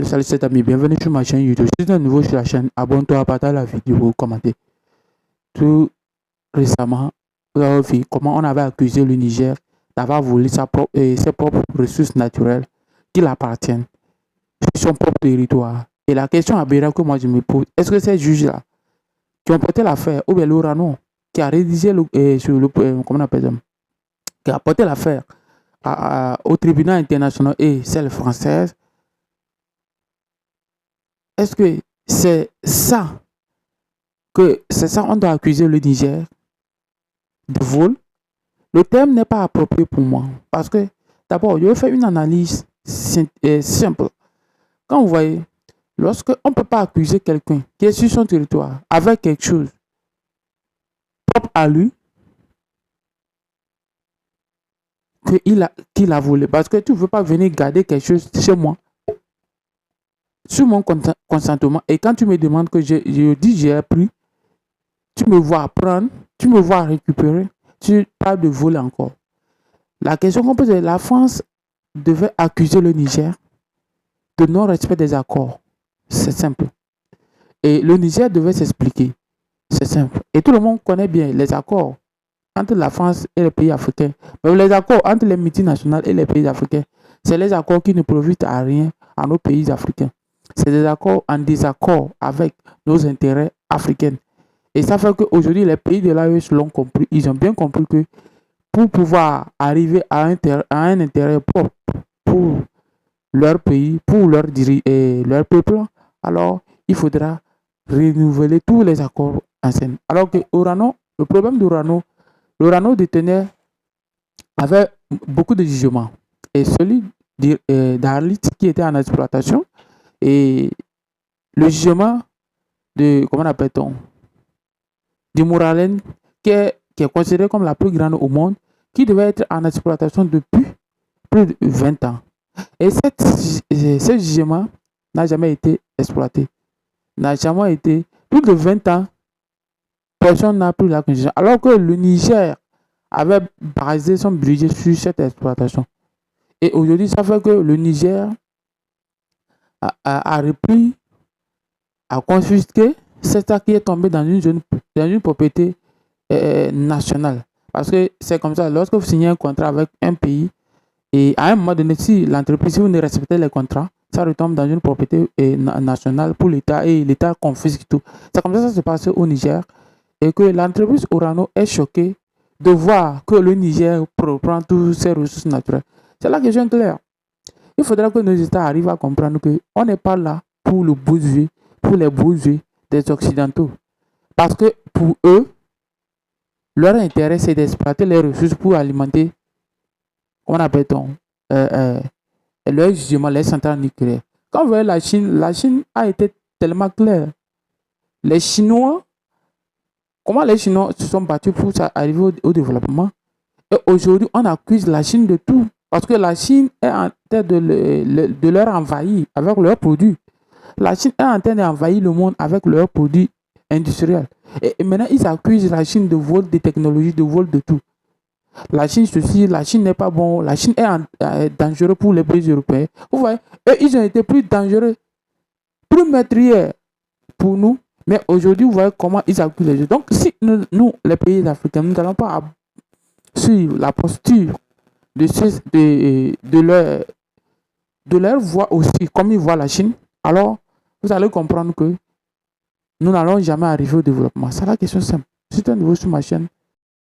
Salut cet ami, bienvenue sur ma chaîne YouTube. Si tu es nouveau sur la chaîne, abonne-toi, partage la vidéo, commentez. Tout récemment, vous avez vu comment on avait accusé le Niger d'avoir volé ses propres ressources naturelles qui l'appartiennent sur son propre territoire. Et la question aberrante que moi je me pose, est-ce que ces juges-là qui ont porté l'affaire, ou bien l'Orano qui a rédigé sur le comment on appelle ça, qui a porté l'affaire au tribunal international et celle française, est-ce que c'est ça on doit accuser le Niger de vol? Le terme n'est pas approprié pour moi parce que d'abord, je vais faire une analyse simple. Quand vous voyez, lorsque on ne peut pas accuser quelqu'un qui est sur son territoire avec quelque chose propre à lui qu'il a volé, parce que tu ne veux pas venir garder quelque chose chez moi sur mon consentement, et quand tu me demandes que je dis j'ai pris, tu me vois prendre, tu me vois récupérer, tu parles de voler encore. La question qu'on pose est, la France devait accuser le Niger de non-respect des accords. C'est simple. Et le Niger devait s'expliquer. C'est simple. Et tout le monde connaît bien les accords entre la France et les pays africains. Mais les accords entre les multinationales et les pays africains, c'est les accords qui ne profitent à rien à nos pays africains. C'est des accords en désaccord avec nos intérêts africains. Et ça fait qu'aujourd'hui, les pays de l'AES l'ont compris. Ils ont bien compris que pour pouvoir arriver à un intérêt propre pour leur pays, pour leur peuple, alors il faudra renouveler tous les accords anciens. Alors que Orano, le problème d'Orano, l'Orano détenait avait beaucoup de jugements. Et celui d'Arlit qui était en exploitation, et le jugement de, comment appelle-t-on, du Mouralen, qui est considéré comme la plus grande au monde, qui devait être en exploitation depuis plus de 20 ans. Et ce jugement n'a jamais été exploité. N'a jamais été. Plus de 20 ans, personne n'a pris la concession. Alors que le Niger avait basé son budget sur cette exploitation. Et aujourd'hui, ça fait que le Niger a repris, a confisqué cet acte qui est tombé dans une propriété nationale. Parce que c'est comme ça, lorsque vous signez un contrat avec un pays, et à un moment donné, si l'entreprise, si vous ne respectez les contrats, ça retombe dans une propriété nationale pour l'État et l'État confisque tout. C'est comme ça que ça se passe au Niger. Et que l'entreprise Orano est choquée de voir que le Niger reprend toutes ses ressources naturelles. C'est la question claire. Il faudra que nos États arrivent à comprendre qu'on n'est pas là pour le bouger, pour les bouger des Occidentaux. Parce que pour eux, leur intérêt, c'est d'exploiter les ressources pour alimenter, comment appelle-t-on, leur jugement, les centrales nucléaires. Quand vous voyez la Chine a été tellement claire. Les Chinois, comment les Chinois se sont battus pour arriver au développement. Et aujourd'hui, on accuse la Chine de tout. Parce que la Chine est en train de leur envahir avec leurs produits. La Chine est en train d'envahir le monde avec leurs produits industriels. Et maintenant, ils accusent la Chine de vol de technologie, de vol de tout. La Chine, ceci, la Chine n'est pas bon. La Chine est dangereux pour les pays européens. Vous voyez, eux, ils ont été plus dangereux, plus meurtriers pour nous. Mais aujourd'hui, vous voyez comment ils accusent les gens. Donc, si nous, les pays africains, nous n'allons pas suivre la posture de leur voix aussi, comme ils voient la Chine, alors vous allez comprendre que nous n'allons jamais arriver au développement. C'est la question simple. Si tu es nouveau sur ma chaîne,